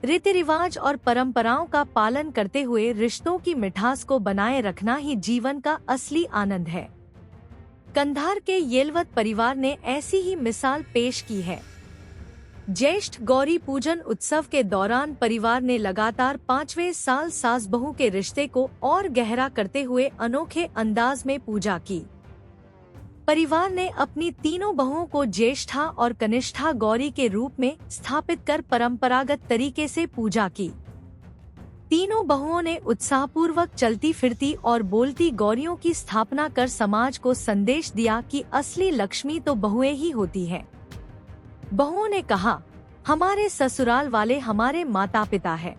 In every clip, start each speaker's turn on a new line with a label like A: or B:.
A: रीति रिवाज और परंपराओं का पालन करते हुए रिश्तों की मिठास को बनाए रखना ही जीवन का असली आनंद है। कंधार के येलवत परिवार ने ऐसी ही मिसाल पेश की है। ज्येष्ठ गौरी पूजन उत्सव के दौरान परिवार ने लगातार 5वें साल सास बहू के रिश्ते को और गहरा करते हुए अनोखे अंदाज में पूजा की। परिवार ने अपनी तीनों बहुओं को ज्येष्ठा और कनिष्ठा गौरी के रूप में स्थापित कर परंपरागत तरीके से पूजा की। तीनों बहुओं ने उत्साहपूर्वक चलती फिरती और बोलती गौरियों की स्थापना कर समाज को संदेश दिया कि असली लक्ष्मी तो बहुएं ही होती हैं। बहुओं ने कहा, हमारे ससुराल वाले हमारे माता पिता हैं।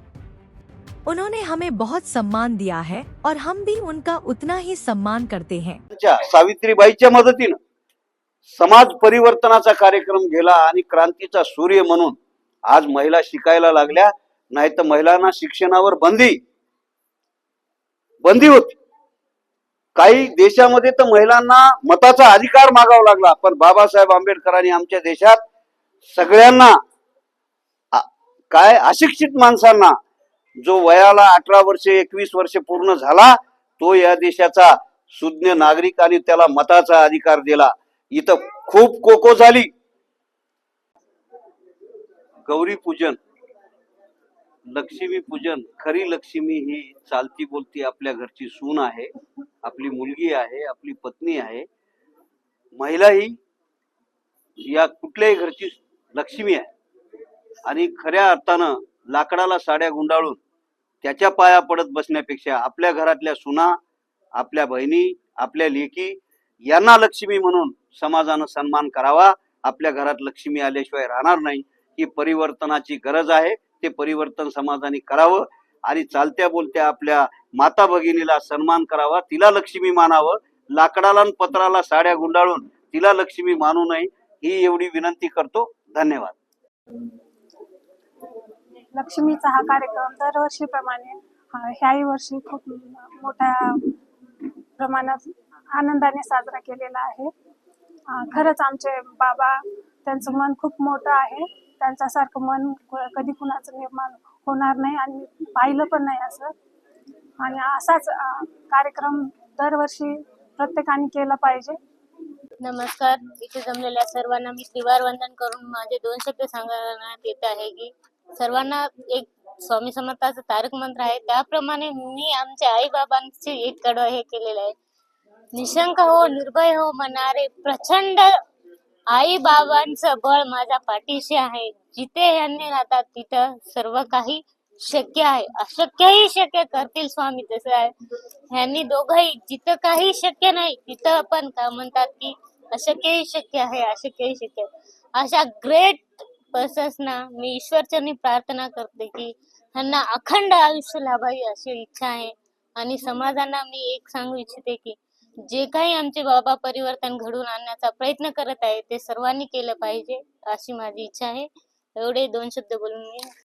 A: उन्होंने हमें बहुत सम्मान दिया है और हम भी उनका उतना ही सम्मान करते हैं।
B: सावित्रीबाईच्या मदतीनं समाज परिवर्तनाचा कार्यक्रम गेला आणि क्रांतीचा सूर्य म्हणून आज महिला शिकायला लागल्या, नाही तर महिलांना शिक्षणावर बंदी होती। काही देशामध्ये तर महिलांना मताचा अधिकार मागावा लागला, पण बाबासाहेब आंबेडकरांनी आमच्या देशात सगळ्यांना काय अशिक्षित माणसांना जो वयाला 18 वर्षे 21 वर्षे पूर्ण झाला तो या देशाचा सुज्ञ नागरिक आणि त्याला मताचा अधिकार दिला। इथं खूप कोको झाली। गौरी पूजन, लक्ष्मी पूजन, खरी लक्ष्मी ही चालती बोलती आपल्या घरची सून आहे, आपली मुलगी आहे, आपली पत्नी आहे। महिला ही या कुठल्याही घरची लक्ष्मी आहे आणि खऱ्या अर्थानं लाकडाला साड्या गुंडाळून त्याच्या पाया पडत बसण्यापेक्षा आपल्या घरातल्या सुना, आपल्या बहिणी, आपल्या लेकी यांना लक्ष्मी म्हणून समाजानं सन्मान करावा। आपल्या घरात लक्ष्मी आल्याशिवाय राहणार नाही। ही परिवर्तनाची गरज आहे। ते परिवर्तन समाजाने करावं आणि चालत्या बोलत्या आपल्या माता भगिनीला सन्मान करावा, तिला लक्ष्मी मानावं। लाकडाला आणि पत्राला साड्या गुंडाळून तिला लक्ष्मी मानू नये ही एवढी विनंती करतो। धन्यवाद।
C: लक्ष्मीचा हा कार्यक्रम दरवर्षीप्रमाणे ह्याही वर्षी खूप मोठ्या प्रमाणात आनंदाने साजरा केलेला आहे। खरंच आमचे बाबा, त्यांचं मन खूप मोठं आहे। त्यांच्यासारखं मन कधी कुणाचं निर्माण होणार नाही आणि पाहिलं पण नाही असं। आणि असाच कार्यक्रम दरवर्षी प्रत्येकाने केला पाहिजे।
D: नमस्कार, इथे जमलेल्या सर्वांना मी त्रिवार वंदन करून माझे 2 शब्द सांगण्यात येत आहे की सर्वांना एक स्वामी समर्थाचा तारक मंत्र आहे, त्याप्रमाणे मी आमच्या आई बाबांचे एक कडवं हे केलेलं आहे। निशंक हो, निर्भय हो, मनारे प्रचंड आई बाबांचं बळ माझ्या पाठीशी आहे। जिथे ह्यांनी राहतात तिथं सर्व काही शक्य आहे। अशक्यही शक्य करतील स्वामी, तसं आहे। ह्यांनी दोघंही जिथं काही शक्य नाही तिथं पण का म्हणतात की अशक्यही शक्य आहे, अशक्यही शक्य आहे। अशा ग्रेट पर्सन्सना मी ईश्वरचरणी प्रार्थना करते की त्यांना अखंड आयुष्य लाभावे अशी इच्छा आहे। आणि समाजाला मी एक सांगू इच्छिते की जे काही आमचे बाबा परिवर्तन घडवून आणण्याचा प्रयत्न करत आहे ते सर्वांनी केलं पाहिजे अशी माझी इच्छा आहे। एवढे 2 शब्द बोलून मी